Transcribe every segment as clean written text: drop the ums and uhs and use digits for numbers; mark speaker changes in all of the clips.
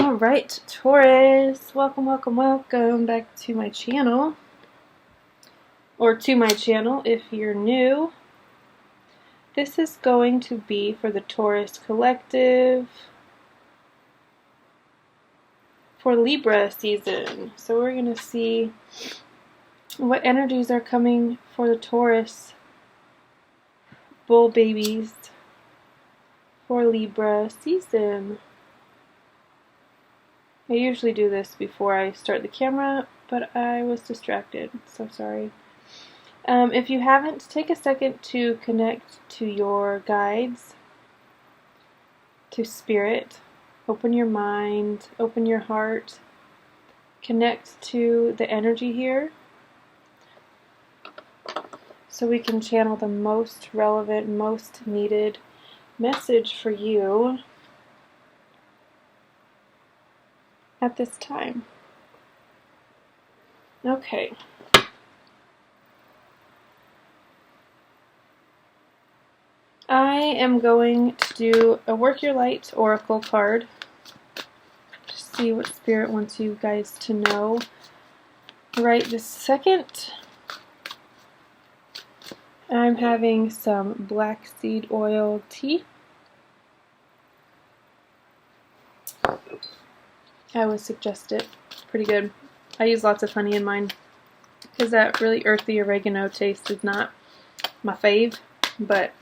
Speaker 1: Alright, Taurus, welcome back to my channel, or to my channel if you're new. This is going to be for the Taurus collective for Libra season. So we're going to see what energies are coming for the Taurus bull babies for Libra season. I usually do this before I start the camera, but I was distracted, so sorry. If you haven't, take a second to connect to your guides, to spirit. Open your mind, open your heart, connect to the energy here so we can channel the most relevant, most needed message for you at this time. Okay. I am going to do a Work Your Light Oracle card to see what Spirit wants you guys to know right this second. I'm having some black seed oil tea. I would suggest it. Pretty good. I use lots of honey in mine because that really earthy oregano taste is not my fave, but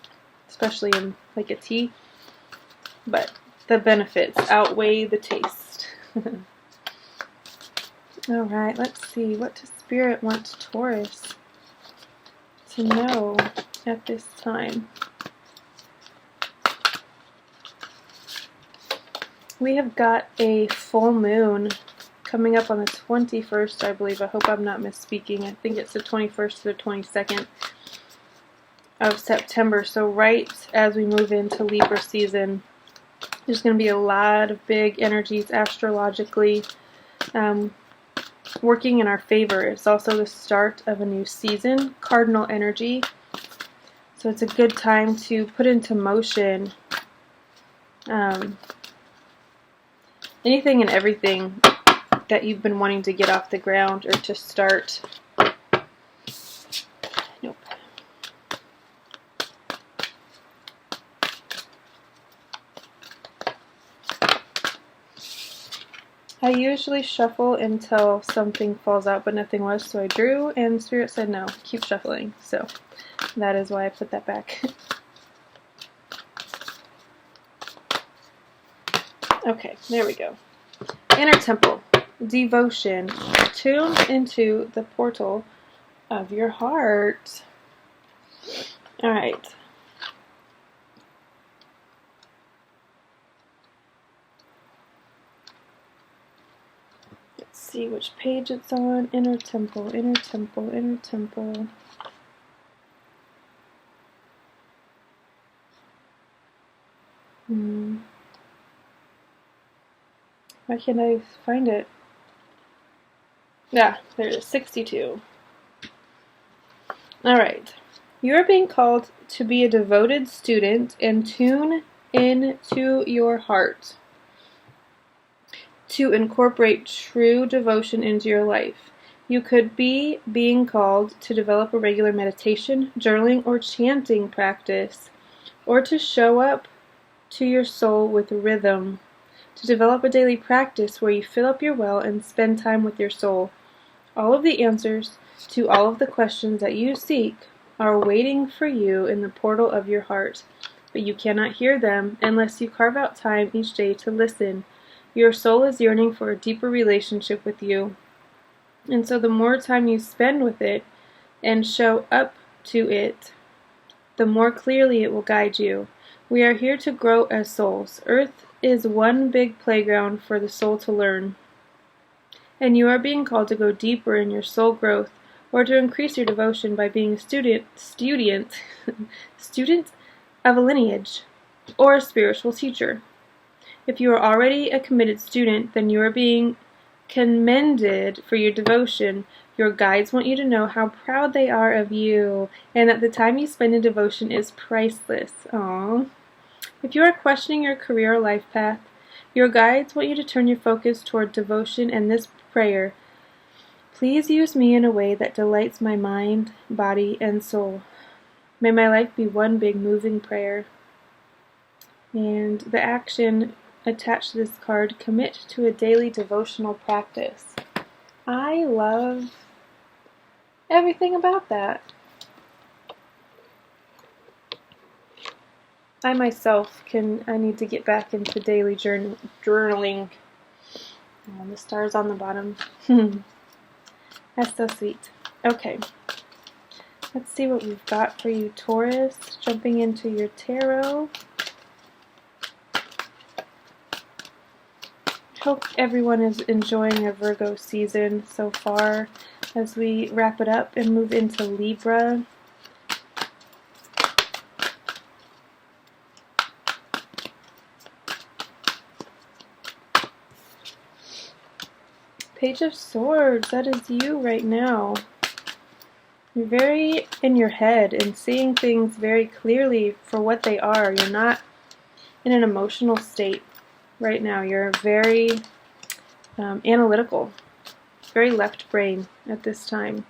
Speaker 1: especially in like a tea. But the benefits outweigh the taste. Alright, let's see. What does Spirit want Taurus to know at this time? We have got a full moon coming up on the 21st, I believe. I hope I'm not misspeaking. I think it's the 21st to the 22nd of September. So right as we move into Libra season, there's going to be a lot of big energies astrologically working in our favor. It's also the start of a new season, cardinal energy. So it's a good time to put into motion anything and everything that you've been wanting to get off the ground or to start. Nope. I usually shuffle until something falls out, but nothing was, so I drew, and Spirit said no, keep shuffling. So that is why I put that back. Okay, there we go. Inner Temple, devotion. Tune into the portal of your heart. Alright. Let's see which page it's on. Inner Temple, Inner Temple, Inner Temple. Why can't I find it? Yeah, there it is, 62. Alright. You are being called to be a devoted student and tune into your heart to incorporate true devotion into your life. You could be being called to develop a regular meditation, journaling, or chanting practice, or to show up to your soul with rhythm. To develop a daily practice where you fill up your well and spend time with your soul. All of the answers to all of the questions that you seek are waiting for you in the portal of your heart, but you cannot hear them unless you carve out time each day to listen. Your soul is yearning for a deeper relationship with you, and so the more time you spend with it and show up to it, the more clearly it will guide you. We are here to grow as souls. Earth is one big playground for the soul to learn, and you are being called to go deeper in your soul growth or to increase your devotion by being a student of a lineage or a spiritual teacher. If you are already a committed student, then you are being commended for your devotion. Your guides want you to know how proud they are of you and that the time you spend in devotion is priceless. Aww. If you are questioning your career or life path, Your guides want you to turn your focus toward devotion and this prayer. Please use me in a way that delights my mind, body, and soul. May my life be one big moving prayer. And the action attached to this card, commit to a daily devotional practice. I love everything about that. I myself I need to get back into daily journaling. Oh, the stars on the bottom. That's so sweet. Okay. Let's see what we've got for you, Taurus. Jumping into your tarot. Hope everyone is enjoying a Virgo season so far as we wrap it up and move into Libra. Page of Swords, that is you right now. You're very in your head and seeing things very clearly for what they are. You're not in an emotional state right now. You're very analytical, very left brain at this time.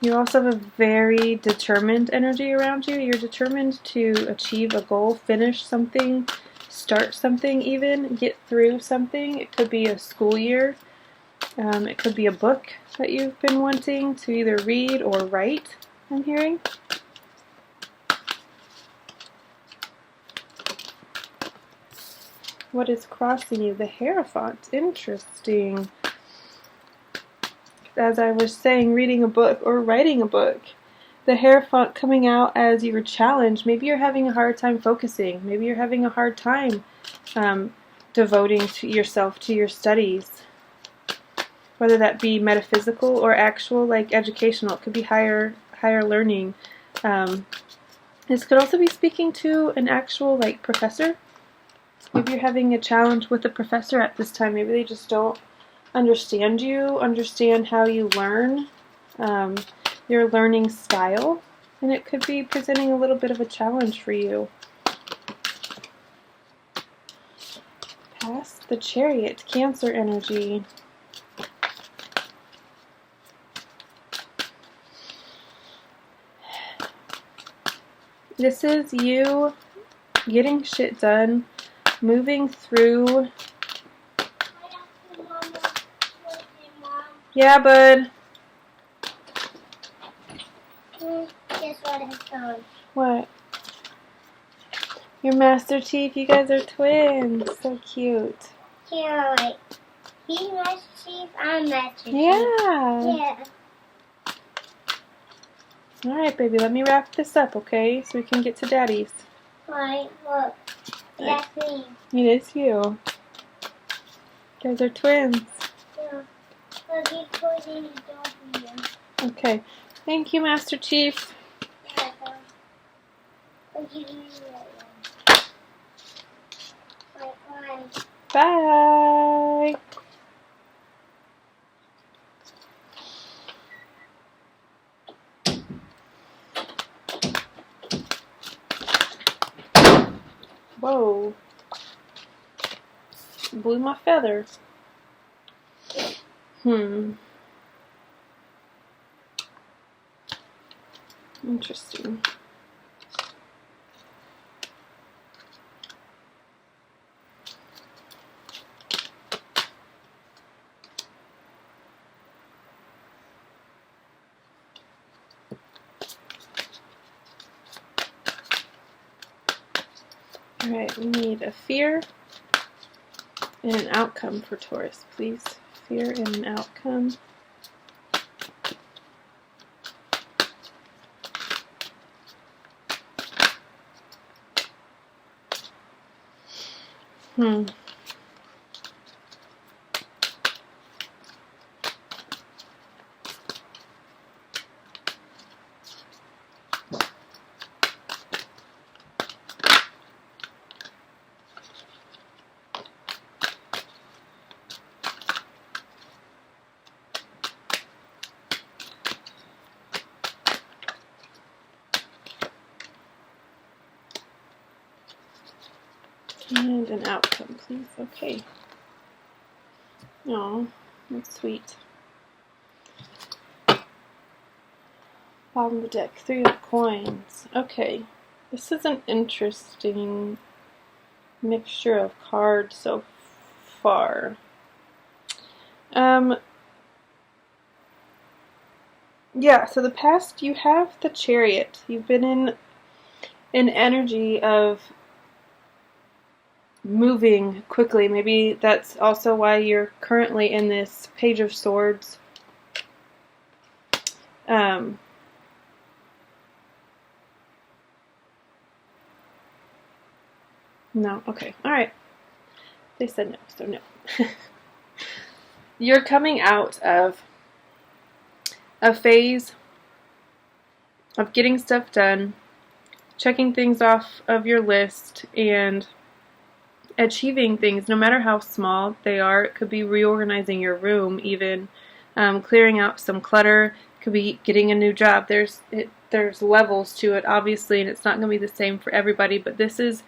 Speaker 1: You also have a very determined energy around you. You're determined to achieve a goal, finish something, start something even, get through something. It could be a school year. It could be a book that you've been wanting to either read or write, I'm hearing. What is crossing you? The Hierophant. Interesting. As I was saying, reading a book or writing a book. The Hierophant coming out as your challenge. Maybe you're having a hard time focusing. Maybe you're having a hard time devoting to yourself to your studies. Whether that be metaphysical or actual, like educational. It could be higher learning. This could also be speaking to an actual like professor. Maybe you're having a challenge with a professor at this time. Maybe they just don't understand you, understand how you learn, your learning style, and it could be presenting a little bit of a challenge for you. Past the Chariot, Cancer energy. This is you getting shit done, moving through. Yeah, bud.
Speaker 2: Guess what I found?
Speaker 1: What? Your Master Chief, you guys are twins. So cute.
Speaker 2: Yeah, like, he's Master Chief, I'm Master Chief.
Speaker 1: Yeah.
Speaker 2: Yeah.
Speaker 1: Alright, baby, let me wrap this up, okay? So we can get to Daddy's.
Speaker 2: Alright, look. That's me.
Speaker 1: It is you. You guys are twins.
Speaker 2: Yeah. Look, he's putting the door for you.
Speaker 1: Okay. Thank you, Master Chief.
Speaker 2: Yeah, I'll give you that one. Alright, bye.
Speaker 1: Bye. Whoa. Blew my feather. Interesting. Alright, we need a fear and an outcome for Taurus, please. Fear and an outcome. And an outcome, please. Okay. Oh, that's sweet. Bottom of the deck, 3 of coins. Okay. This is an interesting mixture of cards so far. Yeah, so the past, you have the Chariot. You've been in an energy of moving quickly. Maybe that's also why you're currently in this Page of Swords. No, okay, alright. They said no, so no. You're coming out of a phase of getting stuff done, checking things off of your list, and achieving things, no matter how small they are. It could be reorganizing your room, even clearing out some clutter. It could be getting a new job. There's levels to it, obviously, and it's not going to be the same for everybody, but this is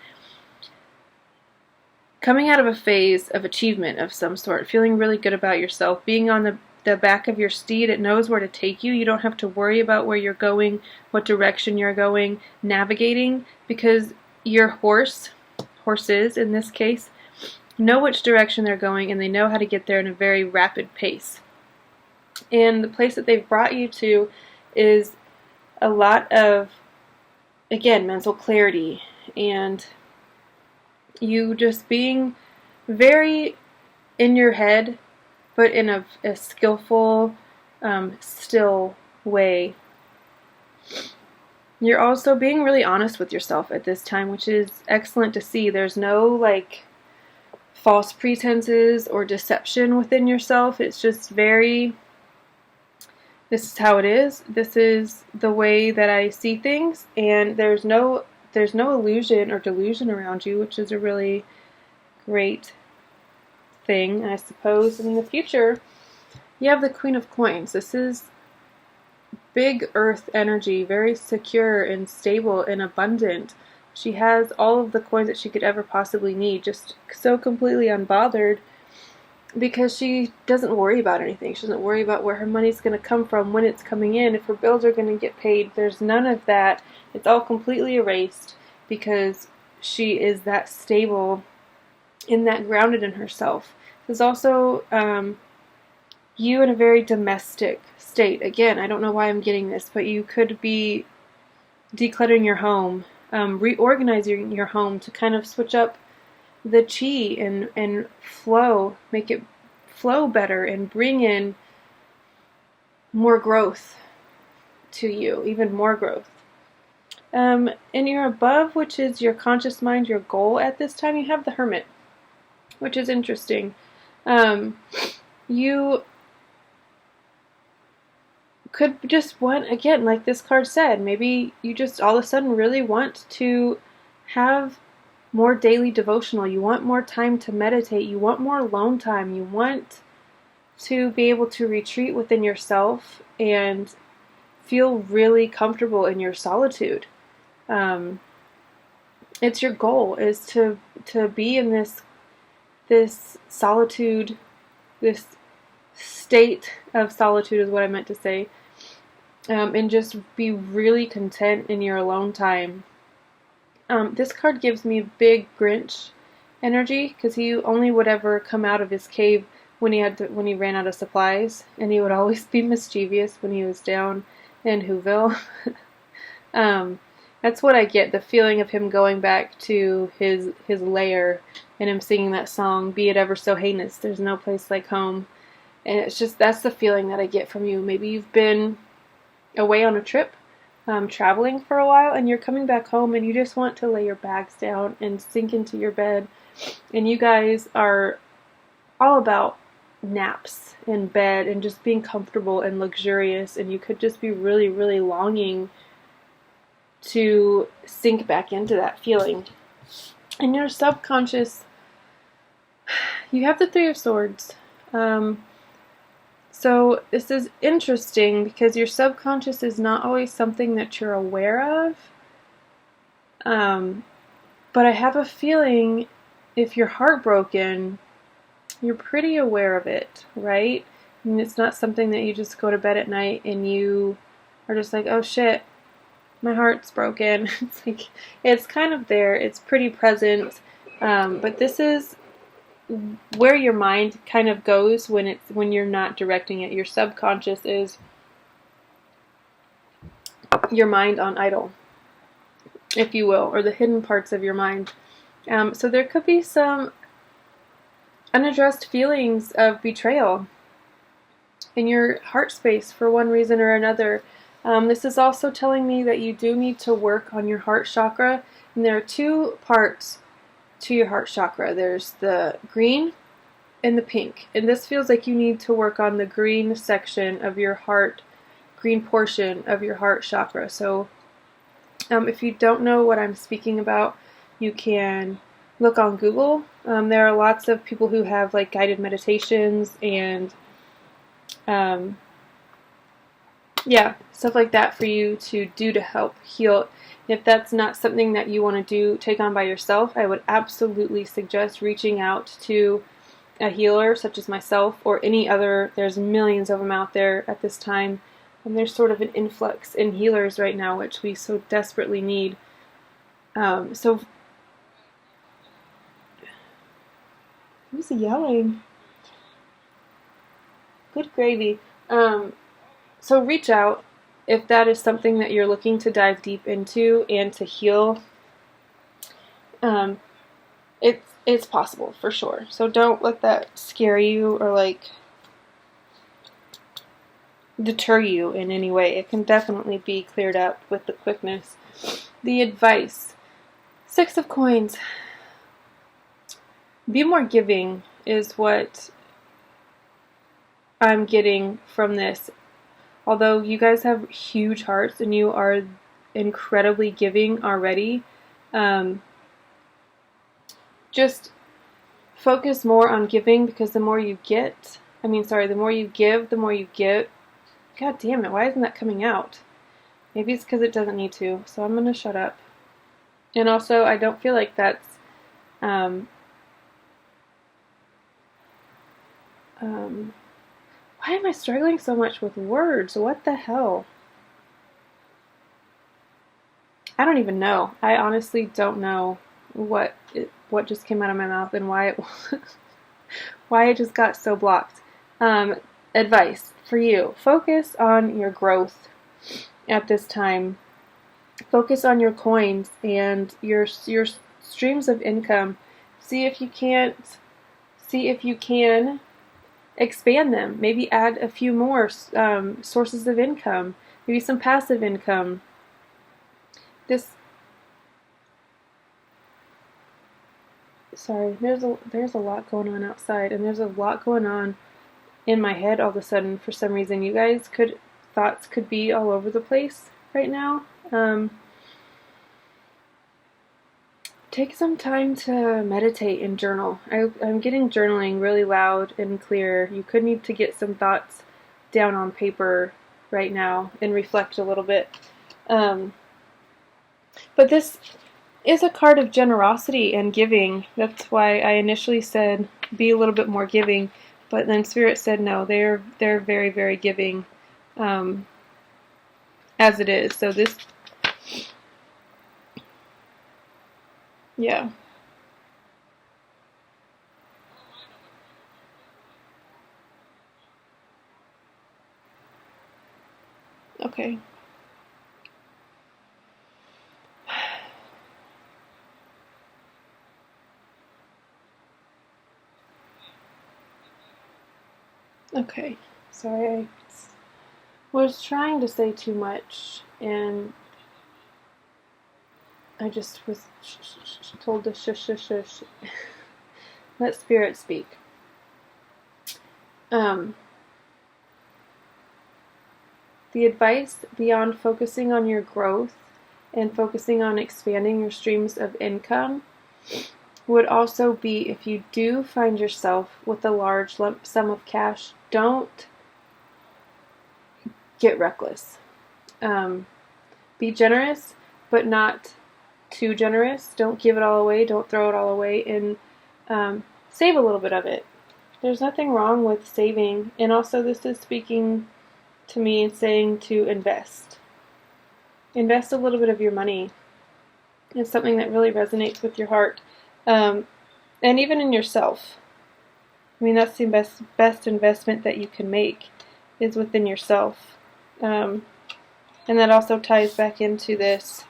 Speaker 1: coming out of a phase of achievement of some sort, feeling really good about yourself, being on the back of your steed. It knows where to take you. You don't have to worry about where you're going, what direction you're going, navigating, because your horses in this case, know which direction they're going, and they know how to get there in a very rapid pace. And the place that they've brought you to is a lot of, again, mental clarity, and you just being very in your head, but in a skillful, still way. You're also being really honest with yourself at this time, which is excellent to see. There's no, like, false pretenses or deception within yourself. It's just very, this is how it is. This is the way that I see things, and there's no illusion or delusion around you, which is a really great thing, I suppose. In the future, you have the Queen of Coins. This is big earth energy, very secure and stable and abundant. She has all of the coins that she could ever possibly need, just so completely unbothered, because she doesn't worry about anything. She doesn't worry about where her money's going to come from, when it's coming in, if her bills are going to get paid. There's none of that. It's all completely erased because she is that stable and that grounded in herself. There's also you in a very domestic state. Again, I don't know why I'm getting this, but you could be decluttering your home, reorganizing your home to kind of switch up the chi and flow, make it flow better and bring in more growth to you, even more growth. In your above, which is your conscious mind, your goal at this time, you have the Hermit, which is interesting. You could just want, again, like this card said, maybe you just all of a sudden really want to have more daily devotional. You want more time to meditate. You want more alone time. You want to be able to retreat within yourself and feel really comfortable in your solitude. It's your goal, is to be in this solitude, this state of solitude is what I meant to say, and just be really content in your alone time. This card gives me big Grinch energy, because he only would ever come out of his cave when he ran out of supplies, and he would always be mischievous when he was down in Whoville. That's what I get, the feeling of him going back to his lair and him singing that song, "Be it ever so heinous, there's no place like home." And it's just, that's the feeling that I get from you. Maybe you've been away on a trip, traveling for a while, and you're coming back home and you just want to lay your bags down and sink into your bed. And you guys are all about naps in bed and just being comfortable and luxurious, and you could just be really, really longing to sink back into that feeling. In your subconscious, you have the Three of Swords. So this is interesting because your subconscious is not always something that you're aware of. But I have a feeling if you're heartbroken, you're pretty aware of it, right? I mean, it's not something that you just go to bed at night and you are just like, oh shit, my heart's broken. It's like, it's kind of there, it's pretty present, but this is where your mind kind of goes when you're not directing it. Your subconscious is your mind on idle, if you will, or the hidden parts of your mind. So there could be some unaddressed feelings of betrayal in your heart space for one reason or another. This is also telling me that you do need to work on your heart chakra, and there are two parts to your heart chakra. There's the green and the pink, and this feels like you need to work on the green section of your heart, green portion of your heart chakra. So if you don't know what I'm speaking about, you can look on Google. There are lots of people who have like guided meditations and yeah, stuff like that for you to do to help heal. If that's not something that you want to do, take on by yourself, I would absolutely suggest reaching out to a healer such as myself or any other. There's millions of them out there at this time, and there's sort of an influx in healers right now, which we so desperately need. So who's yelling? Good gravy. So reach out if that is something that you're looking to dive deep into and to heal. It's possible for sure. So don't let that scare you or like deter you in any way. It can definitely be cleared up with the quickness. The advice. 6 of Coins. Be more giving is what I'm getting from this. Although you guys have huge hearts and you are incredibly giving already, just focus more on giving, because the more you get, the more you give, the more you get. God damn it, why isn't that coming out? Maybe it's because it doesn't need to, so I'm going to shut up. And also, I don't feel like that's, why am I struggling so much with words? What the hell? I don't even know. I honestly don't know what just came out of my mouth and why it just got so blocked. Advice for you. Focus on your growth at this time. Focus on your coins and your streams of income. See if you can expand them. Maybe add a few more sources of income. Maybe some passive income. There's a lot going on outside, and there's a lot going on in my head all of a sudden for some reason. You guys thoughts could be all over the place right now. Take some time to meditate and journal. I'm getting journaling really loud and clear. You could need to get some thoughts down on paper right now and reflect a little bit. But this is a card of generosity and giving. That's why I initially said be a little bit more giving, but then Spirit said no, they're very, very giving as it is. So this, yeah. Okay. Okay. Sorry, I was trying to say too much, and I just was told to shush, shush, shush. Let Spirit speak. The advice beyond focusing on your growth and focusing on expanding your streams of income would also be, if you do find yourself with a large lump sum of cash, don't get reckless. Be generous, but not too generous. Don't give it all away. Don't throw it all away. And save a little bit of it. There's nothing wrong with saving. And also this is speaking to me and saying to invest. Invest a little bit of your money. It's something that really resonates with your heart. And even in yourself. I mean, that's the best investment that you can make is within yourself. And that also ties back into this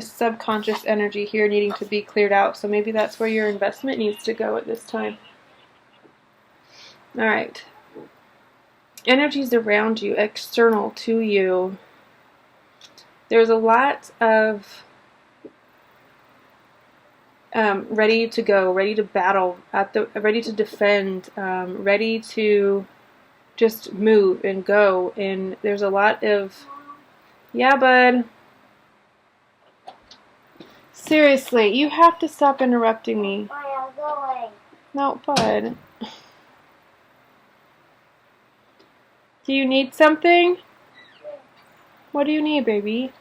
Speaker 1: subconscious energy here needing to be cleared out. So maybe that's where your investment needs to go at this time. Alright. Energies around you, external to you. There's a lot of ready to go, ready to battle, ready to defend, ready to just move and go. And there's a lot of, yeah, bud. Seriously, you have to stop interrupting me.
Speaker 2: I am going.
Speaker 1: No, bud. Do you need something? What do you need, baby?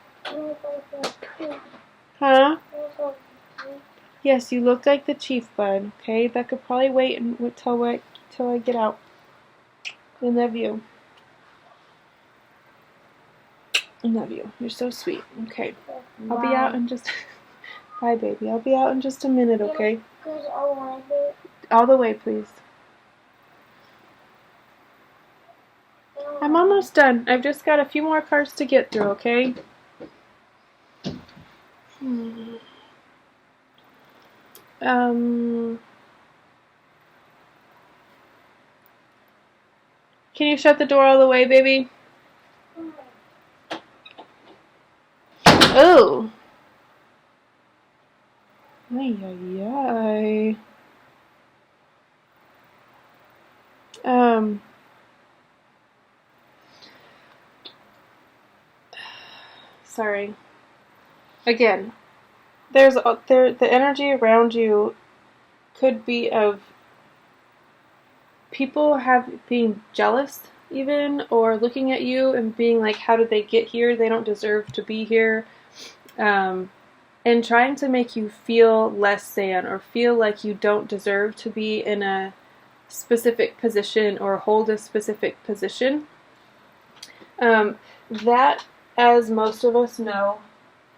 Speaker 1: Huh? Yes, you look like the chief, bud. Okay, that could probably wait until I get out. I love you. I love you. You're so sweet. Okay, I'll be out in just. Bye, baby. I'll be out in just a minute. Okay. All the way, please. I'm almost done. I've just got a few more cards to get through. Okay. Can you shut the door all the way, baby? Oh. Ay, ay, ay. Sorry. Again, the energy around you could be of people being jealous even, or looking at you and being like, how did they get here? They don't deserve to be here. And trying to make you feel less than, or feel like you don't deserve to be in a specific position or hold a specific position. That, as most of us know,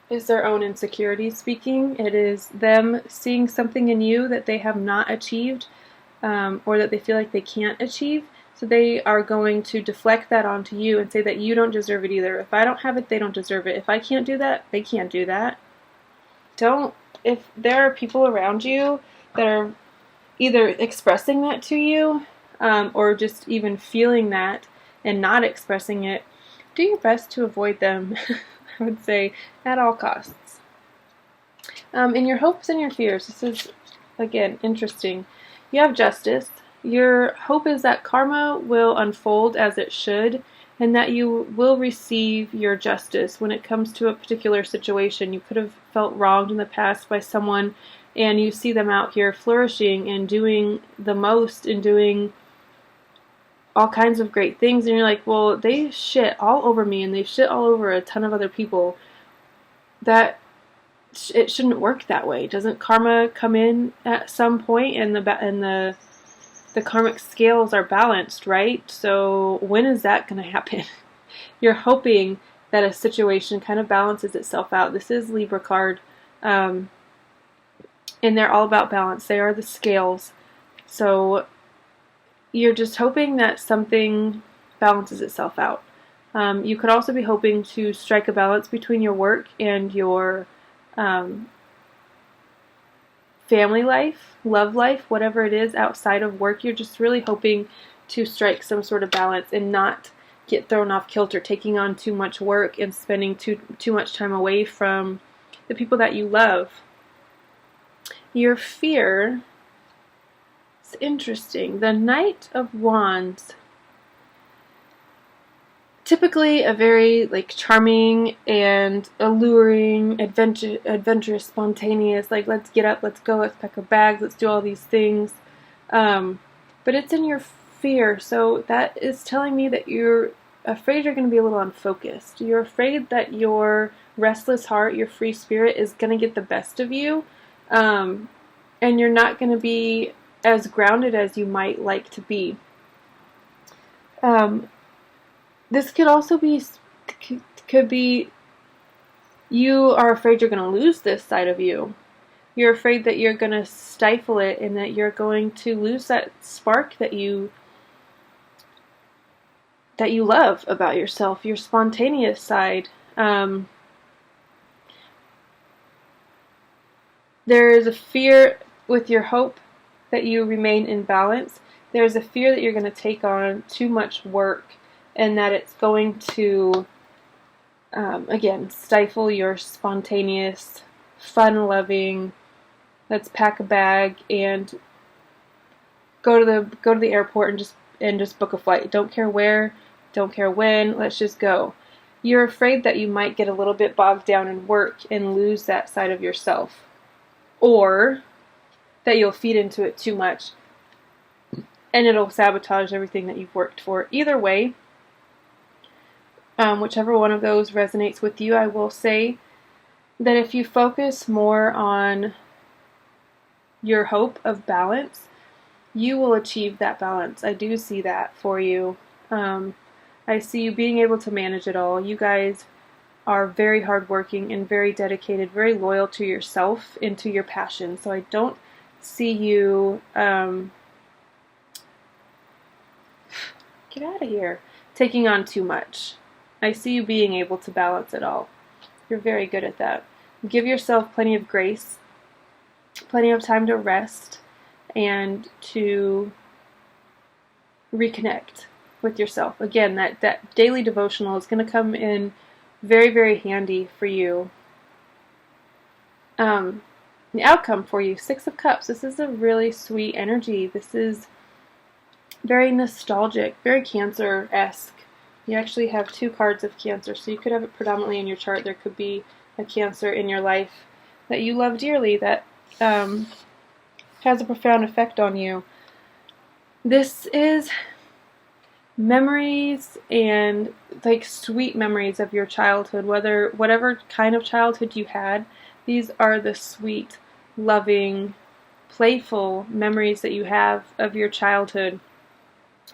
Speaker 1: is their own insecurities speaking. It is them seeing something in you that they have not achieved, or that they feel like they can't achieve. So they are going to deflect that onto you and say that you don't deserve it either. If I don't have it, they don't deserve it. If I can't do that, they can't do that. If there are people around you that are either expressing that to you, or just even feeling that and not expressing it, do your best to avoid them, I would say, at all costs. In your hopes and your fears, this is, again, interesting. You have justice. Your hope is that karma will unfold as it should, and that you will receive your justice when it comes to a particular situation. You could have felt wronged in the past by someone, and you see them out here flourishing and doing the most and doing all kinds of great things, and you're like, well, they shit all over me, and they shit all over a ton of other people. That it shouldn't work that way. Doesn't karma come in at some point, and the karmic scales are balanced, right? So when is that going to happen? You're hoping that a situation kind of balances itself out. This is Libra card, and they're all about balance. They are the scales. So you're just hoping that something balances itself out. You could also be hoping to strike a balance between your work and your family life, love life, whatever it is outside of work. You're just really hoping to strike some sort of balance and not get thrown off kilter, taking on too much work and spending too much time away from the people that you love. Your fear is interesting. The Knight of Wands. Typically a very charming and alluring, adventurous, spontaneous, let's get up, let's go, let's pack our bags, let's do all these things. But it's in your fear, so that is telling me that you're afraid you're going to be a little unfocused. You're afraid that your restless heart, your free spirit, is going to get the best of you, and you're not going to be as grounded as you might like to be. This could also be, you are afraid you're going to lose this side of you. You're afraid that you're going to stifle it and that you're going to lose that spark that you love about yourself, your spontaneous side. There is a fear with your hope that you remain in balance. There's a fear that you're going to take on too much work and that it's going to, again, stifle your spontaneous, fun-loving, let's pack a bag and go to the airport and just book a flight. Don't care where, don't care when, let's just go. You're afraid that you might get a little bit bogged down in work and lose that side of yourself. Or that you'll feed into it too much and it'll sabotage everything that you've worked for. Either way, whichever one of those resonates with you, I will say that if you focus more on your hope of balance, you will achieve that balance. I do see that for you. I see you being able to manage it all. You guys are very hardworking and very dedicated, very loyal to yourself and to your passion. So I don't see you, get out of here, taking on too much. I see you being able to balance it all. You're very good at that. Give yourself plenty of grace, plenty of time to rest, and to reconnect with yourself. Again, that daily devotional is going to come in very, very handy for you. The outcome for you, 6 of Cups. This is a really sweet energy. This is very nostalgic, very Cancer-esque. You actually have 2 cards of Cancer, so you could have it predominantly in your chart. There could be a Cancer in your life that you love dearly, that has a profound effect on you. This is memories and like sweet memories of your childhood, whatever kind of childhood you had. These are the sweet, loving, playful memories that you have of your childhood.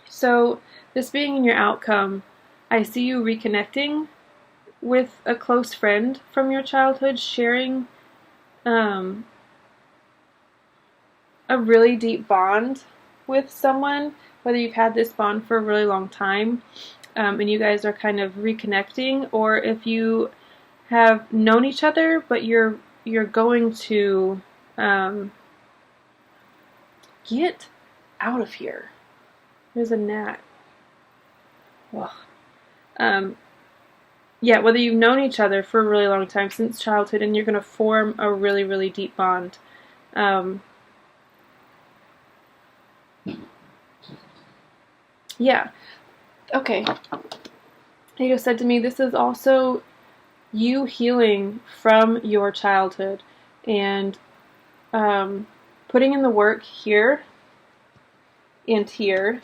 Speaker 1: So this being in your outcome, I see you reconnecting with a close friend from your childhood, sharing a really deep bond with someone, whether you've had this bond for a really long time and you guys are kind of reconnecting, or if you have known each other but you're going to get out of here. There's a gnat. Yeah, whether you've known each other for a really long time, since childhood, and you're going to form a really, really deep bond. Yeah. Okay. He just said to me, this is also you healing from your childhood and putting in the work here and here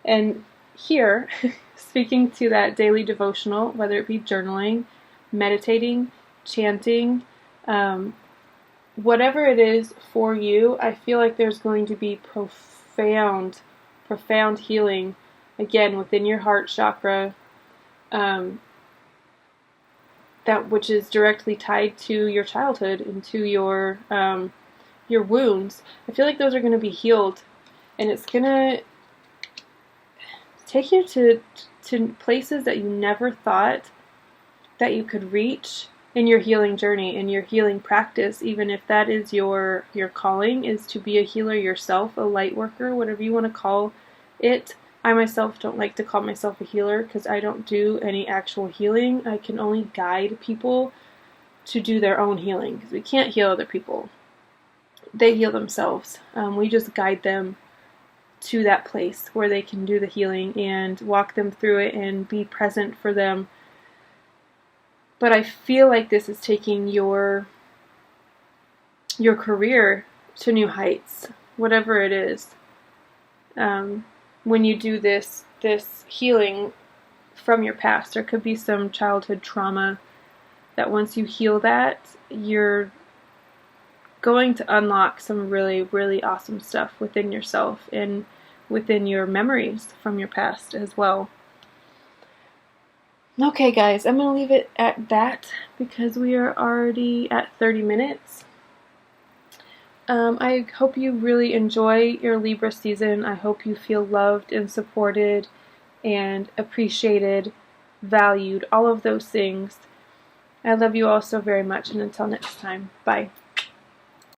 Speaker 1: and here, speaking to that daily devotional, whether it be journaling, meditating, chanting, whatever it is for you. I feel like there's going to be profound healing, again, within your heart chakra, that which is directly tied to your childhood and to your wounds. I feel like those are going to be healed, and it's going to take you to places that you never thought that you could reach in your healing journey, in your healing practice, even if that is your calling, is to be a healer yourself, a light worker, whatever you want to call it. I myself don't like to call myself a healer because I don't do any actual healing. I can only guide people to do their own healing because we can't heal other people. They heal themselves. We just guide them to that place where they can do the healing and walk them through it and be present for them. But I feel like this is taking your career to new heights, whatever it is. When you do this healing from your past, there could be some childhood trauma that once you heal that, you're going to unlock some really, really awesome stuff within yourself and within your memories from your past as well. Okay guys, I'm going to leave it at that because we are already at 30 minutes. I hope you really enjoy your Libra season. I hope you feel loved and supported and appreciated, valued, all of those things. I love you all so very much, and until next time, bye.